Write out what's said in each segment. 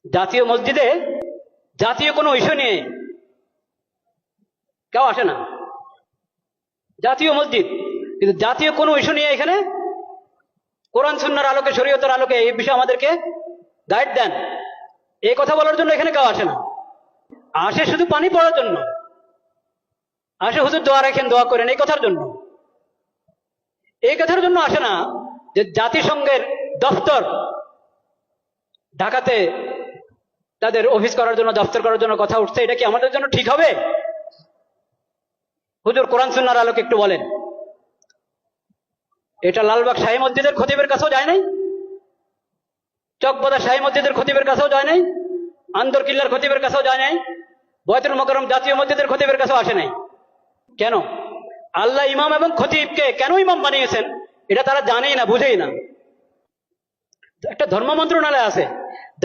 জাতীয় মসজিদে জাতীয় কোনো ইস্যু নিয়ে কেউ আসে না। জাতীয় মসজিদ, কিন্তু জাতীয় কোনো ইস্যু নিয়ে এখানে কোরআন সুন্নাহর আলোকে, শরীয়তের আলোকে এই বিষয়ে আমাদেরকে গাইড দেন, এই কথা বলার জন্য এখানে কেউ আসে না। আসে শুধু পানি পড়ার জন্য, আসে হুজুর দোয়া রাখেন, দোয়া করেন, এই কথার জন্য। এই কথার জন্য আসে না যে জাতিসংঘের দপ্তর ঢাকাতে তাদের অফিস করার জন্য, দপ্তর করার জন্য কথা উঠছে, এটা কি আমাদের জন্য ঠিক হবে? হুজুর কোরআন সুন্নাহর আলোকে একটু বলেন। এটা লালবাগ শাহী মসজিদের খতিবের কাছেও যায় নাই, চকবাজার শাহী মসজিদের খতিবের কাছেও যায় নাই, আন্দর কিল্লার খতিবের কাছেও যায় নাই, বয়তুল মোকাররম জাতীয় মসজিদের খতিবের কাছেও আসে নাই। কেন? আল্লাহ ইমাম এবং খতিবকে কেন ইমাম বানিয়েছেন এটা তারা জানেই না, বুঝেই না। একটা ধর্ম মন্ত্রণালয় আছে,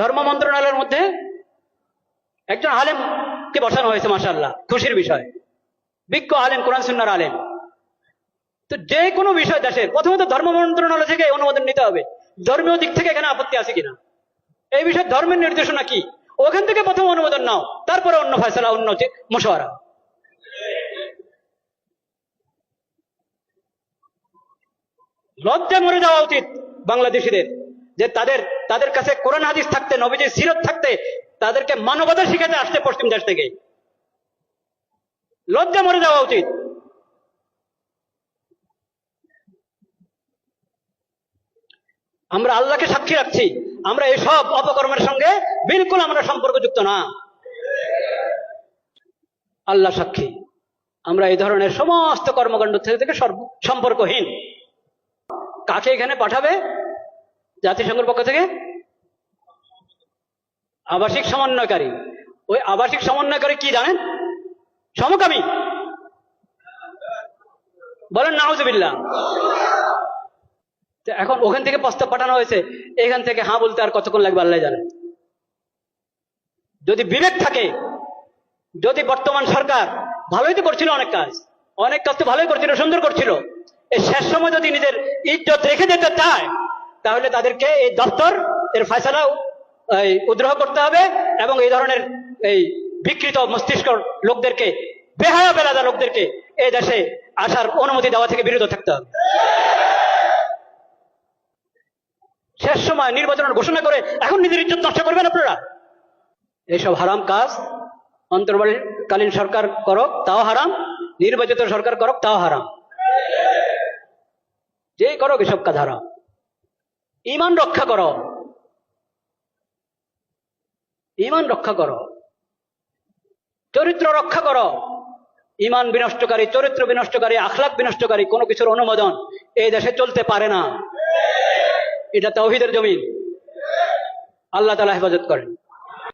ধর্ম মন্ত্রণালয়ের মধ্যে একজন আলেমকে বসানো হয়েছে, মাশাআল্লাহ, খুশির বিষয়, বিজ্ঞ আলেম, কোরআন সুন্নাহর আলেম। তো যে কোনো বিষয় দেশের প্রথমত ধর্ম মন্ত্রণালয় থেকে অনুমোদন নিতে হবে, ধর্মীয় দিক থেকে এখানে আপত্তি আছে কিনা, এই বিষয়ে ধর্মের নির্দেশনা কি, ওখান থেকে প্রথম অনুমোদন নাও, তারপরে অন্য ফয়সালা, অন্য মুশওয়ারা। লজ্জা মরে যাওয়া উচিত বাংলাদেশিদের, যে তাদের কাছে কোরআন হাদিস থাকতে, নবীজির সিরত থাকতে, তাদেরকে মানবতা শিখাতে আসছে পশ্চিম দেশ থেকে। লজ্জা মরে যাওয়া উচিত। আমরা আল্লাহকে সাক্ষী রাখছি, আমরা এসব অপকর্মের সঙ্গে বিলকুল আমরা সম্পর্কযুক্ত না। আল্লাহ সাক্ষী, আমরা এই ধরনের সমস্ত কর্মকাণ্ড থেকে সম্পর্কহীন। কাকে এখানে পাঠাবে জাতিসংঘের পক্ষ থেকে? আবাসিক সমন্বয়কারী। ওই আবাসিক সমন্বয়কারী কি জানেন? সমকামী। বলেন নাউজুবিল্লাহ। এখন ওখান থেকে প্রস্তাব পাঠানো হয়েছে, এখান থেকে হ্যাঁ বলতে আর কতক্ষণ লাগবে আল্লাহ জানেন। যদি বিবেক থাকে, যদি বর্তমান সরকার ভালোই তো করছিল, অনেক কাজ তো ভালোই করছিল, সুন্দর করছিল, এই শেষ সময় যদি নিজের ইজ্জত রেখে যেতে চায়, তাহলে তাদেরকে এই দপ্তর এর ফয়সালা উদ্রহ করতে হবে এবং এই ধরনের এই বিকৃত মস্তিষ্ক লোকদেরকে, বেহায়া বেলাদা লোকদেরকে এই দেশে আসার অনুমতি দেওয়া থেকে বিরত থাকতে হবে। শেষ সময় নির্বাচনের ঘোষণা করে এখন নিজের ইজ্জত নষ্ট করবেন আপনারা? এইসব হারাম কাজ অন্তর্বর্তীকালীন সরকার করক তাও হারাম, নির্বাচিত সরকার করক তাও হারাম, যে করক এসব কাজ হারাম। ঈমান রক্ষা করো, ঈমান রক্ষা করো, চরিত্র রক্ষা করো। ঈমান বিনষ্টকারী, চরিত্র বিনষ্টকারী, আখলাক বিনষ্টকারী কোনো কিছুর অনুমোদন এই দেশে চলতে পারে না। এটা তাওহীদের জমিন। আল্লাহ তাআলা হেফাজত করেন।